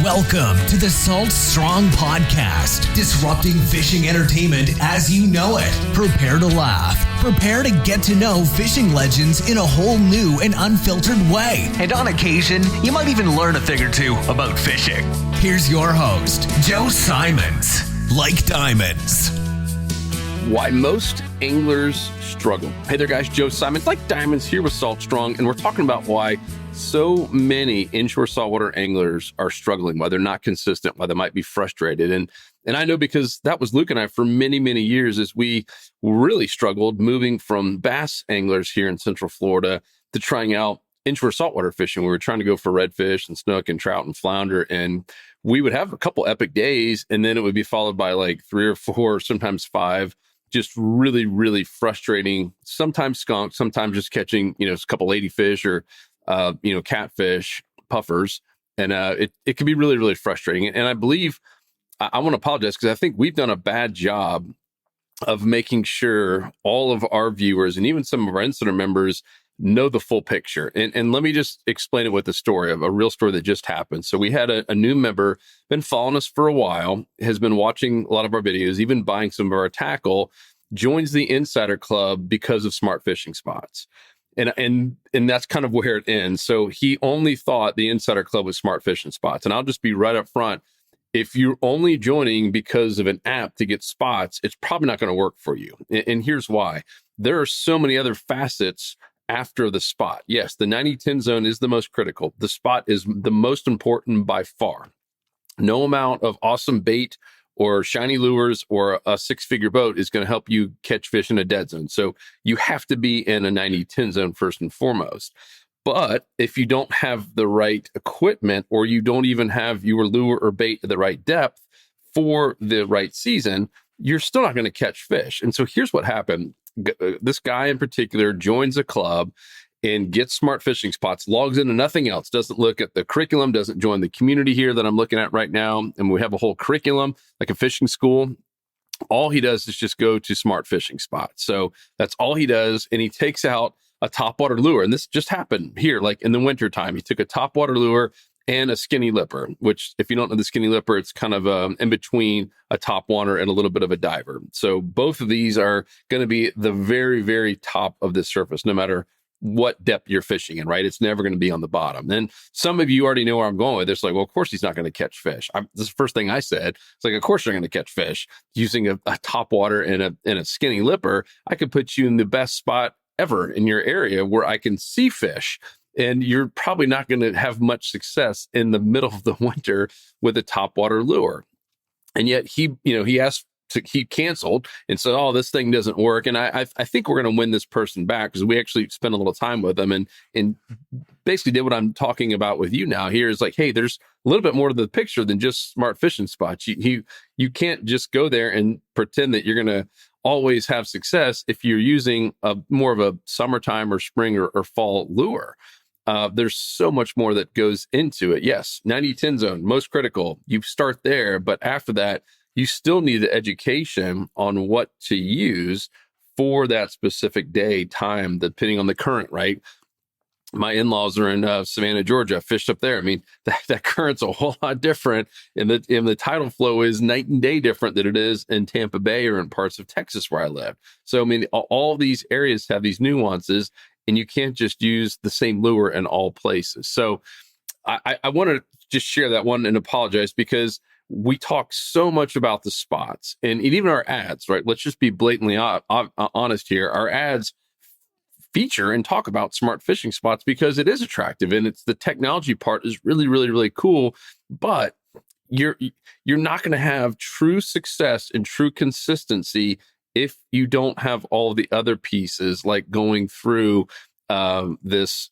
Welcome to the Salt Strong Podcast, disrupting fishing entertainment as you know it. Prepare to laugh. Prepare to get to know fishing legends in a whole new and unfiltered way. And on occasion, you might even learn a thing or two about fishing. Here's your host, Joe Simons. Like diamonds. Why most anglers struggle. Hey there guys, Joe Simons, like diamonds, here with Salt Strong, and we're talking about why so many inshore saltwater anglers are struggling, why they're not consistent, why they might be frustrated. And I know because that was Luke and I for many, many years as we really struggled moving from bass anglers here in Central Florida to trying out inshore saltwater fishing. We were trying to go for redfish and snook and trout and flounder, and we would have a couple epic days, and then it would be followed by like 3 or 4, sometimes 5, just really, really frustrating, sometimes skunk, sometimes just catching, a couple ladyfish or catfish, puffers. And it can be really, really frustrating. And I believe, I want to apologize because I think we've done a bad job of making sure all of our viewers and even some of our insider members know the full picture. And let me just explain it with a story of a real story that just happened. So we had a new member, been following us for a while, has been watching a lot of our videos, even buying some of our tackle, joins the Insider Club because of Smart Fishing Spots. And that's kind of where it ends. So he only thought the Insider Club was Smart Fishing Spots. And I'll just be right up front. If you're only joining because of an app to get spots, it's probably not going to work for you. And here's why. There are so many other facets after the spot. Yes, the 90-10 zone is the most critical. The spot is the most important by far. No amount of awesome bait or shiny lures or a 6-figure boat is going to help you catch fish in a dead zone. So you have to be in a 90-10 zone first and foremost. But if you don't have the right equipment, or you don't even have your lure or bait at the right depth for the right season, you're still not going to catch fish. And so here's what happened. This guy in particular joins a club and gets Smart Fishing Spots, logs into nothing else, doesn't look at the curriculum, doesn't join the community here that I'm looking at right now. And we have a whole curriculum, like a fishing school. All he does is just go to Smart Fishing Spots. So that's all he does. And he takes out a topwater lure. And this just happened here, like in the winter time. He took a topwater lure and a skinny lipper, which if you don't know the skinny lipper, it's kind of in between a topwater and a little bit of a diver. So both of these are going to be the very, very top of the surface, no matter what depth you're fishing in, right? It's never going to be on the bottom. And some of you already know where I'm going with this. Like, well, of course he's not going to catch fish. This is the first thing I said. It's like, of course you're going to catch fish using a topwater and a skinny lipper. I could put you in the best spot ever in your area where I can see fish. And you're probably not going to have much success in the middle of the winter with a topwater lure. And yet he canceled and said, oh, this thing doesn't work. And I think we're going to win this person back because we actually spent a little time with them and basically did what I'm talking about with you now here is like, hey, there's a little bit more to the picture than just Smart Fishing Spots. You can't just go there and pretend that you're going to always have success if you're using more of a summertime or spring or fall lure. There's so much more that goes into it. Yes, 90-10 zone, most critical. You start there, but after that, you still need the education on what to use for that specific day, time, depending on the current, right? My in-laws are in Savannah, Georgia. I fished up there. I mean, that current's a whole lot different, and the tidal flow is night and day different than it is in Tampa Bay or in parts of Texas where I live. So, I mean, all these areas have these nuances, and you can't just use the same lure in all places. So I want to just share that one and apologize because we talk so much about the spots and even our ads, right? Let's just be blatantly honest here. Our ads feature and talk about Smart Fishing Spots because it is attractive and it's the technology part is really, really, really cool. But you're not going to have true success and true consistency if you don't have all the other pieces, like going through this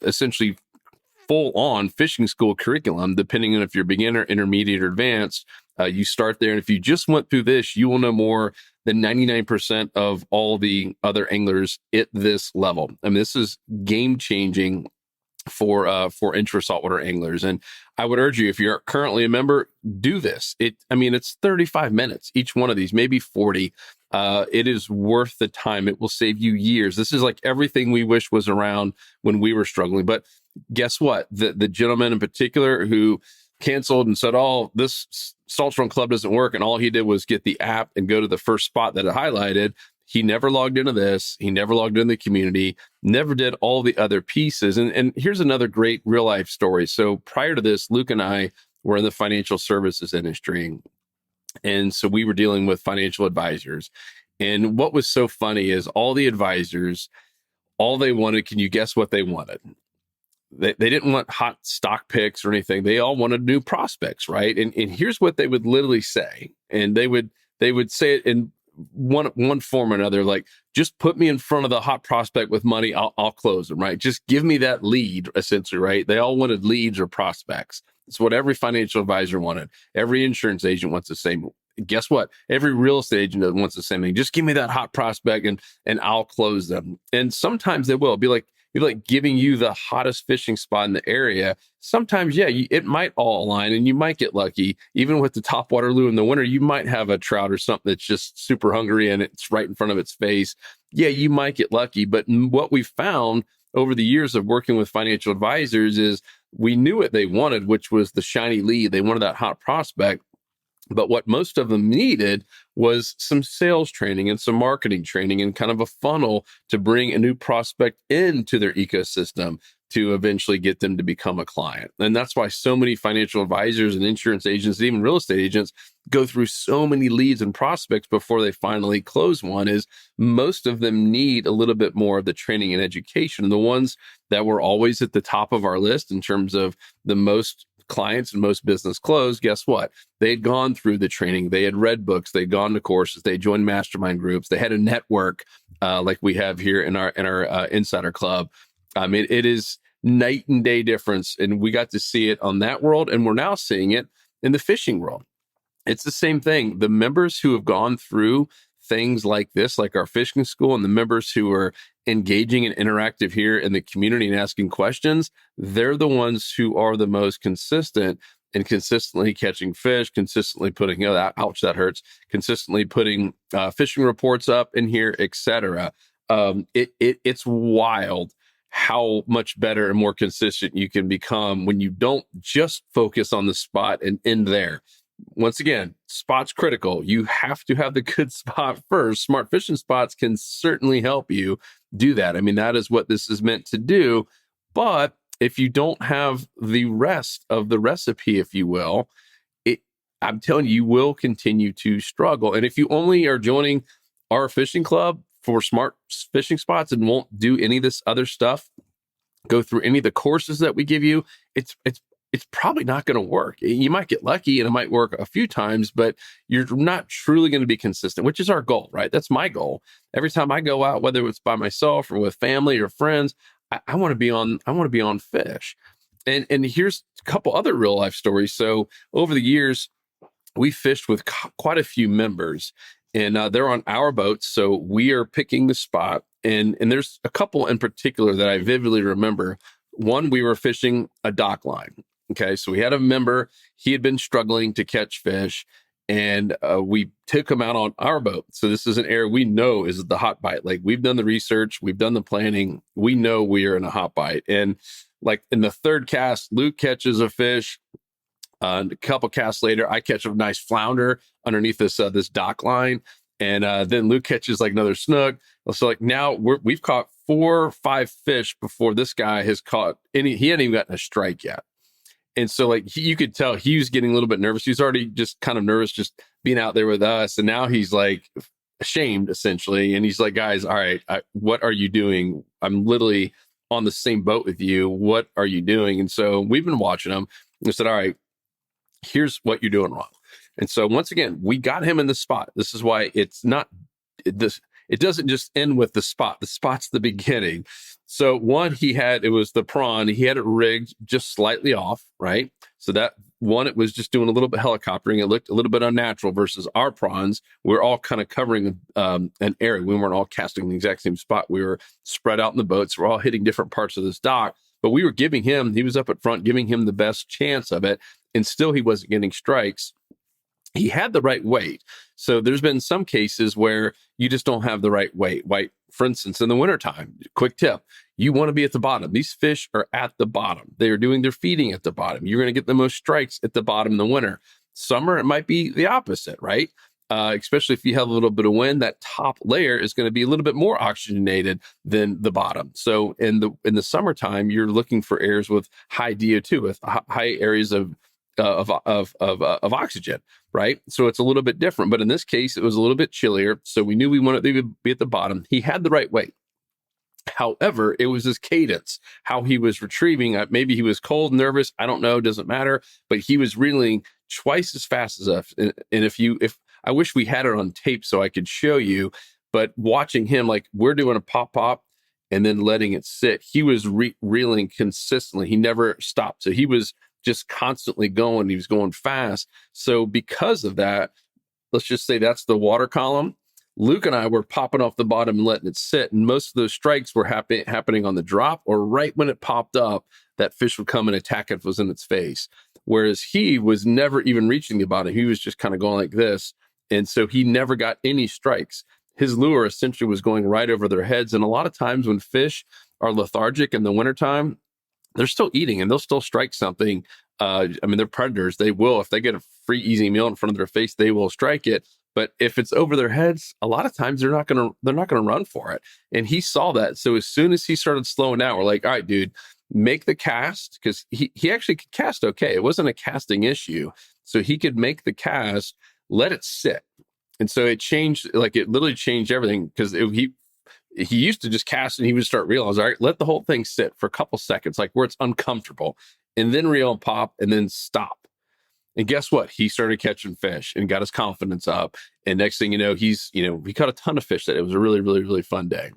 essentially full-on fishing school curriculum, depending on if you're beginner, intermediate, or advanced. You start there, and if you just went through this, you will know more than 99% of all the other anglers at this level. I mean, this is game-changing for inshore saltwater anglers. And I would urge you, if you're currently a member, do this. It's 35 minutes, each one of these, maybe 40. It is worth the time. It will save you years. This is like everything we wish was around when we were struggling. But guess what? The gentleman in particular who canceled and said, "Oh, this Salt Strong Club doesn't work," and all he did was get the app and go to the first spot that it highlighted. He never logged into this. He never logged into the community, never did all the other pieces. And here's another great real life story. So prior to this, Luke and I were in the financial services industry. And so we were dealing with financial advisors. And what was so funny is all the advisors, all they wanted, can you guess what they wanted? They didn't want hot stock picks or anything. They all wanted new prospects, right? And here's what they would literally say. And they would say it in one form or another, like, just put me in front of the hot prospect with money, I'll close them, right? Just give me that lead, essentially, right? They all wanted leads or prospects. It's what every financial advisor wanted. Every insurance agent wants the same. Guess what? Every real estate agent wants the same thing. Just give me that hot prospect and I'll close them. And sometimes they will be like giving you the hottest fishing spot in the area. Sometimes, yeah, it might all align and you might get lucky. Even with the top water lure in the winter, you might have a trout or something that's just super hungry and it's right in front of its face. Yeah, you might get lucky. But what we found over the years of working with financial advisors is we knew what they wanted, which was the shiny lead. They wanted that hot prospect. But what most of them needed was some sales training and some marketing training and kind of a funnel to bring a new prospect into their ecosystem to eventually get them to become a client. And that's why so many financial advisors and insurance agents, and even real estate agents, go through so many leads and prospects before they finally close one. Is most of them need a little bit more of the training and education. And the ones that were always at the top of our list in terms of the most clients and most business closed, guess what? They had gone through the training. They had read books. They'd gone to courses. They joined mastermind groups. They had a network like we have here in our Insider Club. It is night and day difference. And we got to see it on that world. And we're now seeing it in the fishing world. It's the same thing. The members who have gone through things like this, like our fishing school, and the members who are engaging and interactive here in the community and asking questions, they're the ones who are the most consistent and consistently catching fish, consistently putting, ouch, that hurts, consistently putting fishing reports up in here, etc. It's wild how much better and more consistent you can become when you don't just focus on the spot and end there. Once again, spot's critical. You have to have the good spot first. Smart fishing spots can certainly help you do that. I mean, that is what this is meant to do. But if you don't have the rest of the recipe, if you will, I'm telling you, you will continue to struggle. And if you only are joining our fishing club for smart fishing spots and won't do any of this other stuff, go through any of the courses that we give you, it's probably not going to work. You might get lucky and it might work a few times, but you're not truly going to be consistent, which is our goal, right? That's my goal. Every time I go out, whether it's by myself or with family or friends, I want to be on fish. And here's a couple other real life stories. So over the years, we fished with quite a few members, and they're on our boats. So we are picking the spot. And there's a couple in particular that I vividly remember. One, we were fishing a dock line. Okay, so we had a member, he had been struggling to catch fish, and we took him out on our boat. So this is an area we know is the hot bite. Like, we've done the research, we've done the planning, we know we are in a hot bite. And like in the third cast, Luke catches a fish. A couple casts later, I catch a nice flounder underneath this dock line. And then Luke catches like another snook. So like now we've caught 4 or 5 fish before this guy has caught any. He hadn't even gotten a strike yet. And so like you could tell he was getting a little bit nervous. He was already just kind of nervous just being out there with us. And now he's like ashamed essentially. And he's like, guys, all right, what are you doing? I'm literally on the same boat with you. What are you doing? And so we've been watching him. We said, all right, here's what you're doing wrong. And so once again, we got him in the spot. This is why it's not this. It doesn't just end with the spot. The spot's the beginning. So one, it was the prawn. He had it rigged just slightly off, right? So that one, it was just doing a little bit helicoptering. It looked a little bit unnatural versus our prawns. We're all kind of covering an area. We weren't all casting the exact same spot. We were spread out in the boats. We're all hitting different parts of this dock. But we were he was up at front, giving him the best chance of it. And still he wasn't getting strikes. He had the right weight. So there's been some cases where you just don't have the right weight. Like, for instance, in the wintertime, quick tip, you want to be at the bottom. These fish are at the bottom. They are doing their feeding at the bottom. You're going to get the most strikes at the bottom in the winter. Summer, it might be the opposite, right? Especially if you have a little bit of wind, that top layer is going to be a little bit more oxygenated than the bottom. So in the summertime, you're looking for areas with high DO2, with high areas of oxygen, right? So it's a little bit different. But in this case, it was a little bit chillier. So we knew we wanted to be at the bottom. He had the right weight. However, it was his cadence, how he was retrieving. Maybe he was cold, nervous. I don't know. Doesn't matter. But he was reeling twice as fast as us. And if I wish we had it on tape so I could show you, but watching him, like we're doing a pop and then letting it sit, he was reeling consistently. He never stopped. So he was just constantly going. He was going fast. So because of that, let's just say that's the water column. Luke and I were popping off the bottom and letting it sit. And most of those strikes were happening on the drop, or right when it popped up, that fish would come and attack if it was in its face. Whereas he was never even reaching the bottom. He was just kind of going like this. And so he never got any strikes. His lure essentially was going right over their heads. And a lot of times when fish are lethargic in the wintertime, they're still eating and they'll still strike something. They're predators. They will, if they get a free, easy meal in front of their face, they will strike it. But if it's over their heads, a lot of times they're not gonna run for it. And he saw that. So as soon as he started slowing down, we're like, all right, dude, make the cast, because he actually could cast okay. It wasn't a casting issue. So he could make the cast, let it sit. And so it changed, like it literally changed everything, because he used to just cast and he would start reeling. All right, let the whole thing sit for a couple seconds, like where it's uncomfortable, and then reel and pop and then stop. And guess what? He started catching fish and got his confidence up. And next thing you know, he caught a ton of fish. That it was a really, really, really fun day.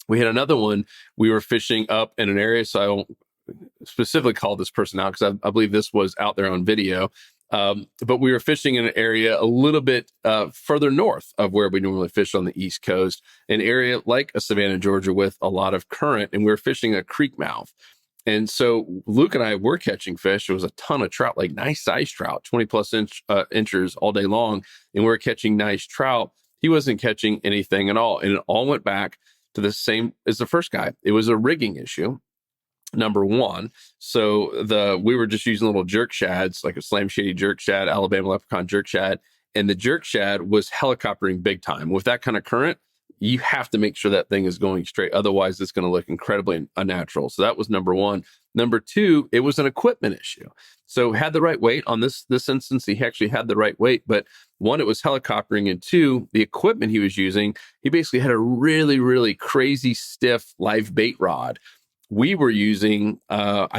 We had another one. We were fishing up in an area, so I won't specifically call this person out because I believe this was out there on video. But we were fishing in an area a little bit further north of where we normally fish on the East Coast, an area like a Savannah, Georgia, with a lot of current, and we were fishing a creek mouth. And so Luke and I were catching fish. There was a ton of trout, like nice size trout, 20 plus inches all day long. And we were catching nice trout. He wasn't catching anything at all. And it all went back to the same as the first guy. It was a rigging issue, number one. So we were just using little jerk shads, like a slam shady jerk shad, Alabama leprechaun jerk shad. And the jerk shad was helicoptering big time. With that kind of current, you have to make sure that thing is going straight. Otherwise, it's going to look incredibly unnatural. So that was number one. Number two, it was an equipment issue. So had the right weight on this instance. He actually had the right weight, but one, it was helicoptering, and two, the equipment he was using, he basically had a really, really crazy stiff live bait rod. We were using, I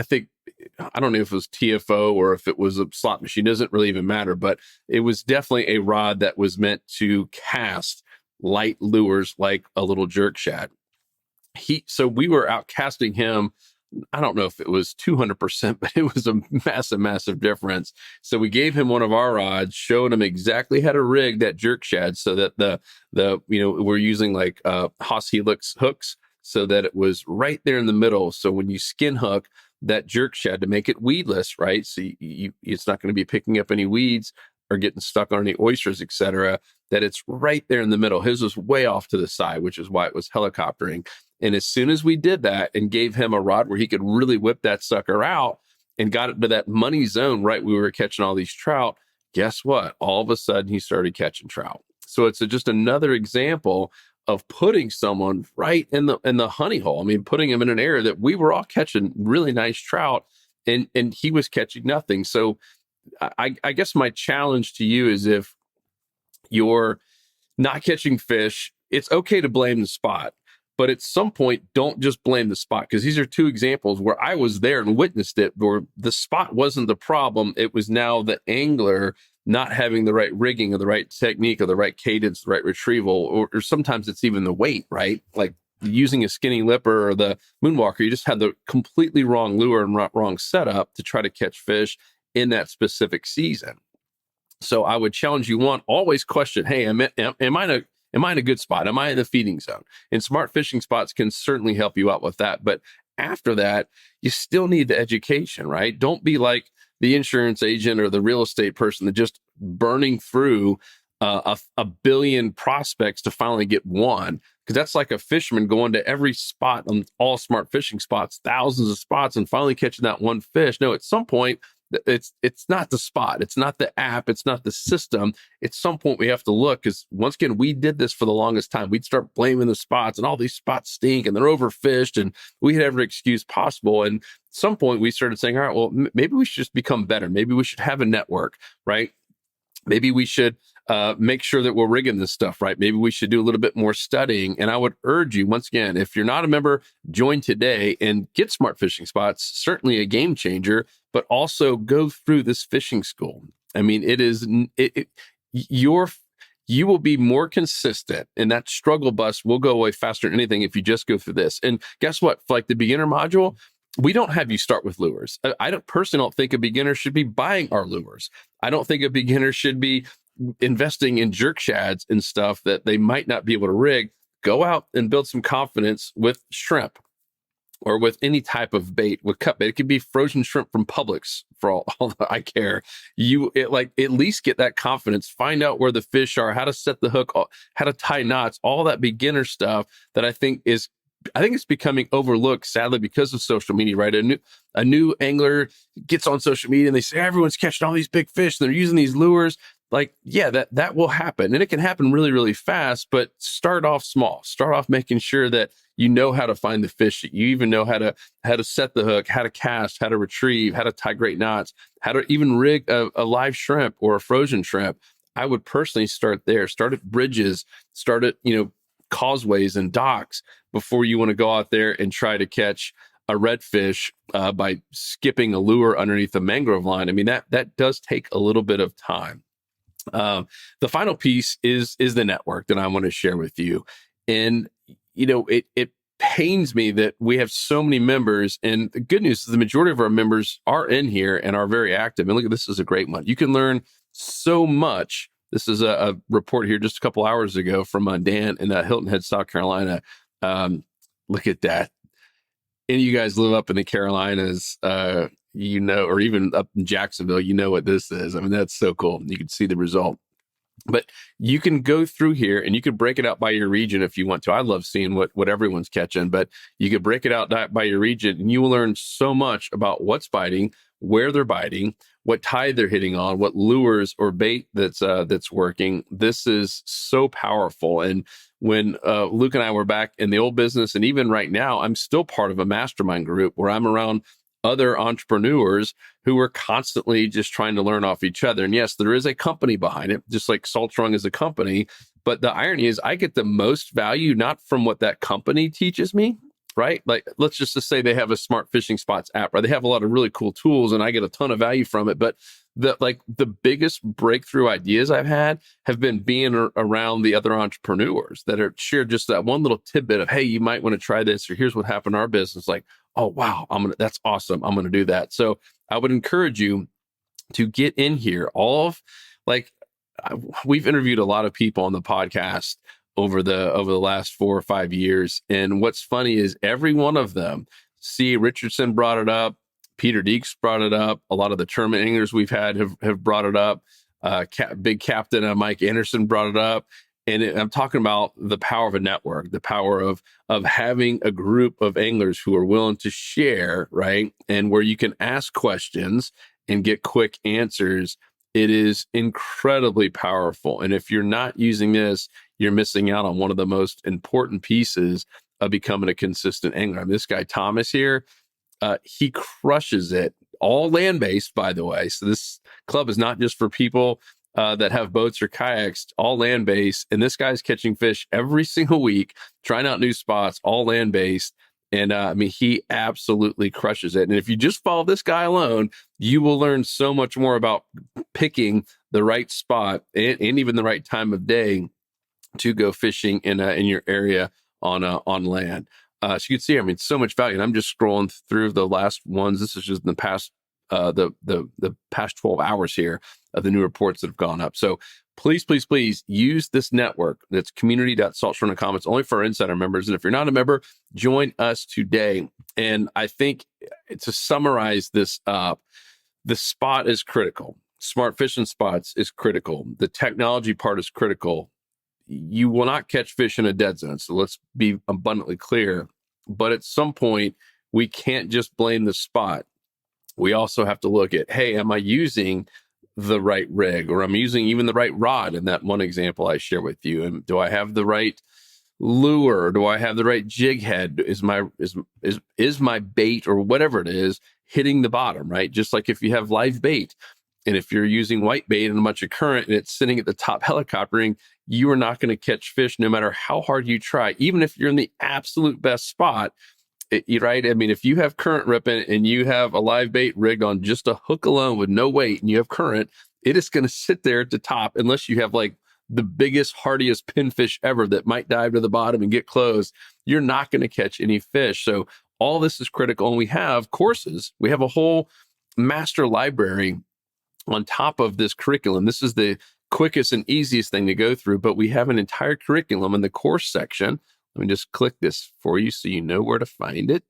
don't know if it was TFO or if it was a slot machine. Doesn't really even matter, but it was definitely a rod that was meant to cast light lures like a little jerk shad. So we were out casting him. I don't know if it was 200%, but it was a massive, massive difference. So we gave him one of our rods, showed him exactly how to rig that jerk shad so that we're using like Haas Helix hooks so that it was right there in the middle. So when you skin hook that jerk shad to make it weedless, right? So it's not going to be picking up any weeds or getting stuck on any oysters, etc., that it's right there in the middle. His was way off to the side, which is why it was helicoptering. And as soon as we did that and gave him a rod where he could really whip that sucker out and got it to that money zone, right, we were catching all these trout, guess what? All of a sudden, he started catching trout. So it's just another example of putting someone right in the honey hole. I mean, putting him in an area that we were all catching really nice trout, and he was catching nothing. So I guess my challenge to you is, if you're not catching fish, it's okay to blame the spot. But at some point, don't just blame the spot, because these are two examples where I was there and witnessed it, where the spot wasn't the problem. It was now the angler not having the right rigging or the right technique or the right cadence, the right retrieval, or sometimes it's even the weight, right? Like using a skinny lipper or the moonwalker, you just had the completely wrong lure and wrong setup to try to catch fish in that specific season. So I would challenge you, one, always question, hey, am I in a good spot? Am I in the feeding zone? And smart fishing spots can certainly help you out with that. But after that, you still need the education, right? Don't be like the insurance agent or the real estate person that just burning through a billion prospects to finally get one. Because that's like a fisherman going to every spot on all smart fishing spots, thousands of spots, and finally catching that one fish. No, at some point, it's not the spot, it's not the app, it's not the system. At some point, we have to look, because once again, we did this for the longest time. We'd start blaming the spots, and all these spots stink, and they're overfished, and we had every excuse possible. And at some point, we started saying, all right, well, maybe we should just become better. Maybe we should have a network, right? Maybe we should make sure that we're rigging this stuff right. Maybe we should do a little bit more studying. And I would urge you, once again, if you're not a member, join today and get Smart Fishing Spots. Certainly a game changer, but also go through this fishing school. I mean, you will be more consistent, and that struggle bus will go away faster than anything if you just go through this. And guess what? For like the beginner module, we don't have you start with lures. I personally don't think a beginner should be buying our lures. I don't think a beginner should be investing in jerk shads and stuff that they might not be able to rig. Go out and build some confidence with shrimp or with any type of bait, with cut bait. It could be frozen shrimp from Publix for all that I care. At least get that confidence, find out where the fish are, how to set the hook, how to tie knots, all that beginner stuff that I think it's becoming overlooked, sadly, because of social media, right? A new angler gets on social media and they say everyone's catching all these big fish and they're using these lures. Like, yeah, that will happen, and it can happen really, really fast. But start off small. Start off making sure that you know how to find the fish. That you even know how to set the hook, how to cast, how to retrieve, how to tie great knots, how to even rig a live shrimp or a frozen shrimp. I would personally start there. Start at bridges. Start at causeways and docks before you want to go out there and try to catch a redfish by skipping a lure underneath a mangrove line. I mean, that does take a little bit of time. The final piece is the network that I want to share with you. And, it pains me that we have so many members, and the good news is the majority of our members are in here and are very active. And look, this is a great one. You can learn so much. This is a report here just a couple hours ago from Dan in Hilton Head, South Carolina. Look at that. Any of you guys live up in the Carolinas, or even up in Jacksonville, you know what this is. I mean, that's so cool. You can see the result. But you can go through here and you can break it out by your region if you want to. I love seeing what everyone's catching, but you could break it out by your region, and you will learn so much about what's biting, where they're biting, what tide they're hitting on, what lures or bait that's working. This is so powerful. And when Luke and I were back in the old business, and even right now, I'm still part of a mastermind group where I'm around other entrepreneurs who are constantly just trying to learn off each other. And yes, there is a company behind it, just like Salt Strong is a company. But the irony is I get the most value not from what that company teaches me, right? Like, let's just say they have a Smart Fishing Spots app, right? They have a lot of really cool tools and I get a ton of value from it. But the biggest breakthrough ideas I've had have been being around the other entrepreneurs that are shared just that one little tidbit of, hey, you might want to try this, or here's what happened in our business. Like, oh, wow, that's awesome. I'm going to do that. So I would encourage you to get in here. We've interviewed a lot of people on the podcast over the last 4 or 5 years. And what's funny is every one of them, C. Richardson brought it up. Peter Deeks brought it up. A lot of the tournament anglers we've had have brought it up. Big Captain Mike Anderson brought it up. And I'm talking about the power of a network, the power of having a group of anglers who are willing to share, right? And where you can ask questions and get quick answers. It is incredibly powerful. And if you're not using this, you're missing out on one of the most important pieces of becoming a consistent angler. I mean, this guy, Thomas here, he crushes it. All land-based, by the way. So this club is not just for people that have boats or kayaks, all land-based. And this guy's catching fish every single week, trying out new spots, all land-based. And he absolutely crushes it. And if you just follow this guy alone, you will learn so much more about picking the right spot and even the right time of day to go fishing in your area on land. So you can see, so much value. And I'm just scrolling through the last ones. This is just in the past the past 12 hours here of the new reports that have gone up. So please use this network. That's community.saltstrong.com. It's only for our insider members. And if you're not a member, join us today. And I think to summarize this up, the spot is critical. smart fishing spots is critical. The technology part is critical. You will not catch fish in a dead zone. So let's be abundantly clear. But at some point, we can't just blame the spot. We also have to look at, hey, am I using the right rig, or I'm using even the right rod in that one example I share with you? And do I have the right lure? Do I have the right jig head? Is my bait, or whatever it is, hitting the bottom, right? Just like if you have live bait, and if you're using white bait and a bunch of current and it's sitting at the top helicoptering, you are not going to catch fish no matter how hard you try, even if you're in the absolute best spot. Right? I mean, if you have current ripping and you have a live bait rigged on just a hook alone with no weight and you have current, it is going to sit there at the top unless you have like the biggest, hardiest pinfish ever that might dive to the bottom and get close. You're not going to catch any fish. So all this is critical. And we have courses. We have a whole master library on top of this curriculum. This is the quickest and easiest thing to go through, but we have an entire curriculum in the course section. Let me just click this for you so you know where to find it.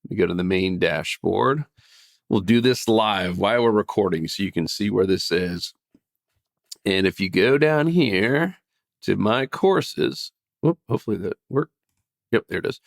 We go to the main dashboard. We'll do this live while we're recording so you can see where this is. And if you go down here to my courses, hopefully that worked. Yep, there it is.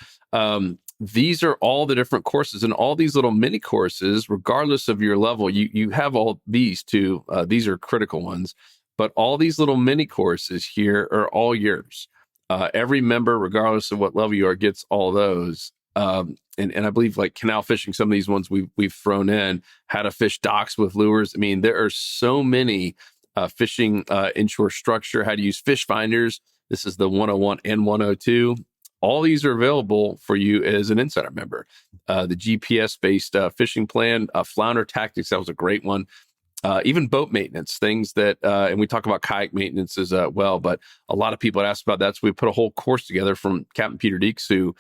These are all the different courses, and all these little mini courses, regardless of your level, you have all these too. These are critical ones, but all these little mini courses here are all yours. Every member, regardless of what level you are, gets all those. And I believe like canal fishing, some of these ones we've thrown in, how to fish docks with lures. I mean, there are so many fishing inshore structure, how to use fish finders. This is the 101 and 102. All these are available for you as an insider member. The GPS-based fishing plan, flounder tactics, that was a great one. Even boat maintenance, things that, and we talk about kayak maintenance as well, but a lot of people ask about that. So we put a whole course together from Captain Peter Deeks, who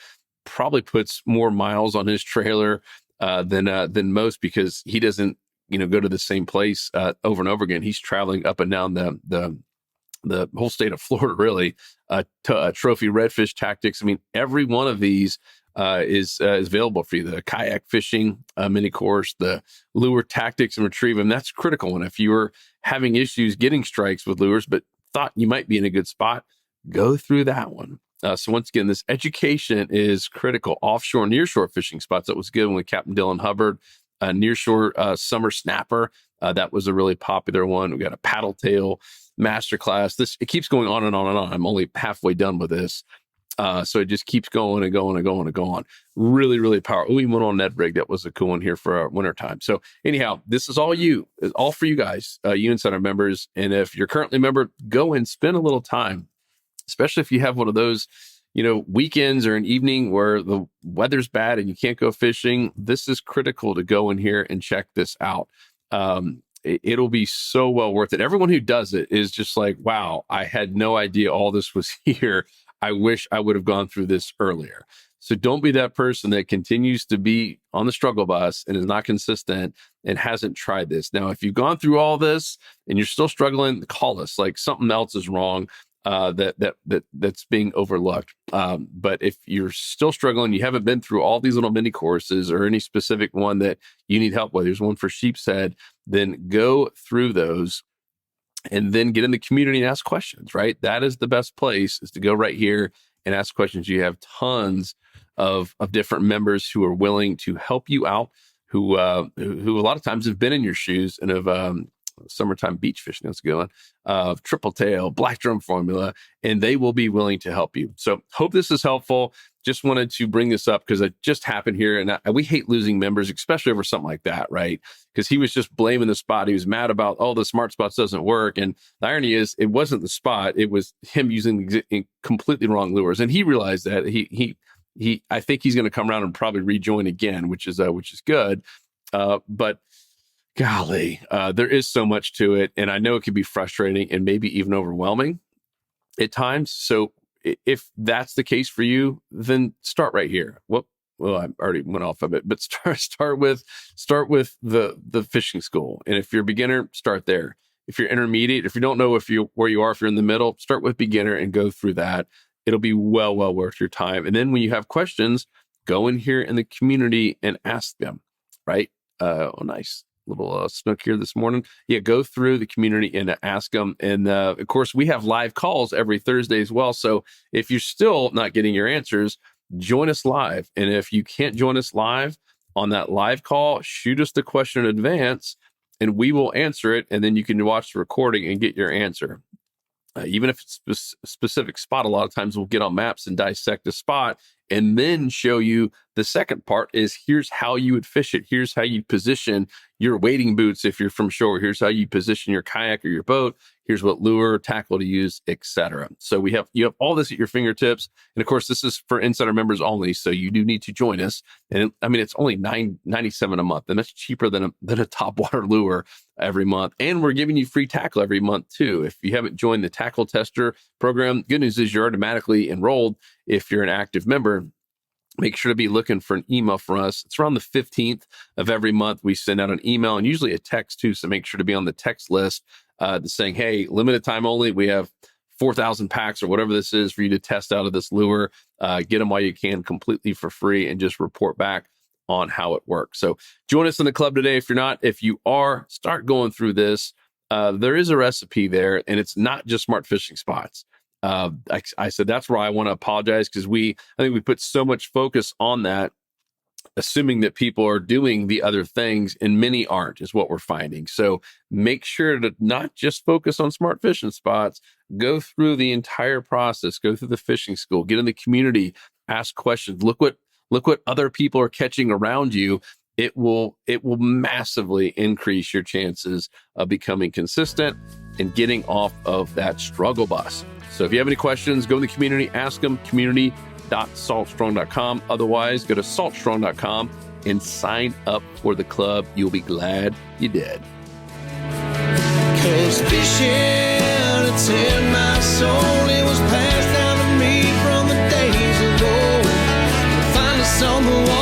probably puts more miles on his trailer than most, because he doesn't, go to the same place over and over again. He's traveling up and down the whole state of Florida, really. Trophy redfish tactics. I mean, every one of these is available for you. The kayak fishing mini course, the lure tactics and retrieve, and that's critical. And if you were having issues getting strikes with lures, but thought you might be in a good spot, go through that one. So once again, this education is critical. Offshore, nearshore fishing spots. That was good with Captain Dylan Hubbard. Nearshore summer snapper. That was a really popular one. We got a paddle tail masterclass. It keeps going on and on and on. I'm only halfway done with this. So it just keeps going and going and going and going. Really, really powerful. We went on Ned Rig. That was a cool one here for our winter time. So anyhow, this is all for you guys, you Insider members. And if you're currently a member, go and spend a little time, especially if you have one of those, weekends or an evening where the weather's bad and you can't go fishing. This is critical to go in here and check this out. It'll be so well worth it. Everyone who does it is just like, wow, I had no idea all this was here. I wish I would have gone through this earlier. So don't be that person that continues to be on the struggle bus and is not consistent and hasn't tried this. Now, if you've gone through all this and you're still struggling, call us. Like something else is wrong that's being overlooked. But if you're still struggling, you haven't been through all these little mini courses or any specific one that you need help with, there's one for sheep's head, then go through those and then get in the community and ask questions, right? That is the best place, is to go right here and ask questions. You have tons of different members who are willing to help you out, who a lot of times have been in your shoes and have summertime beach fishing, that's a good one, triple tail, black drum formula, and they will be willing to help you. So hope this is helpful. Just wanted to bring this up because it just happened here. And we hate losing members, especially over something like that, right? Because he was just blaming the spot. He was mad about, the smart spots doesn't work. And the irony is, it wasn't the spot. It was him using completely wrong lures. And he realized that. I think he's going to come around and probably rejoin again, which is good. But golly, there is so much to it. And I know it can be frustrating and maybe even overwhelming at times. So if that's the case for you, then start right here. Well, I already went off of it, but start with the fishing school. And if you're a beginner, start there. If you're intermediate, if you don't know where you are, if you're in the middle, start with beginner and go through that. It'll be well worth your time. And then when you have questions, go in here in the community and ask them, right? Nice. snook here this morning. Yeah, go through the community and ask them. And of course, we have live calls every Thursday as well. So if you're still not getting your answers, join us live. And if you can't join us live on that live call, shoot us the question in advance and we will answer it. And then you can watch the recording and get your answer. Even if it's a specific spot, a lot of times we'll get on maps and dissect a spot and then show you the second part is here's how you would fish it. Here's how you position your wading boots if you're from shore. Here's how you position your kayak or your boat. Here's what lure, tackle to use, etc. So you have all this at your fingertips. And of course, this is for Insider members only. So you do need to join us. And it's only $9.97 a month. And that's cheaper than a topwater lure every month. And we're giving you free tackle every month too. If you haven't joined the tackle tester program, good news is you're automatically enrolled if you're an active member. Make sure to be looking for an email from us. It's around the 15th of every month. We send out an email and usually a text too. So make sure to be on the text list saying, hey, limited time only. We have 4,000 packs or whatever this is for you to test out of this lure. Get them while you can completely for free and just report back on how it works. So join us in the club today. If you're not, if you are, start going through this. There is a recipe there and it's not just smart fishing spots. I said, that's where I want to apologize because I think we put so much focus on that, assuming that people are doing the other things and many aren't is what we're finding. So make sure to not just focus on smart fishing spots, go through the entire process, go through the fishing school, get in the community, ask questions, look what other people are catching around you. It will massively increase your chances of becoming consistent and getting off of that struggle bus. So if you have any questions, go in the community, ask them, community.saltstrong.com. Otherwise, go to saltstrong.com and sign up for the club. You'll be glad you did. 'Cause fishing, it's in my soul. It was passed down to me from the days ago. Find us on the water.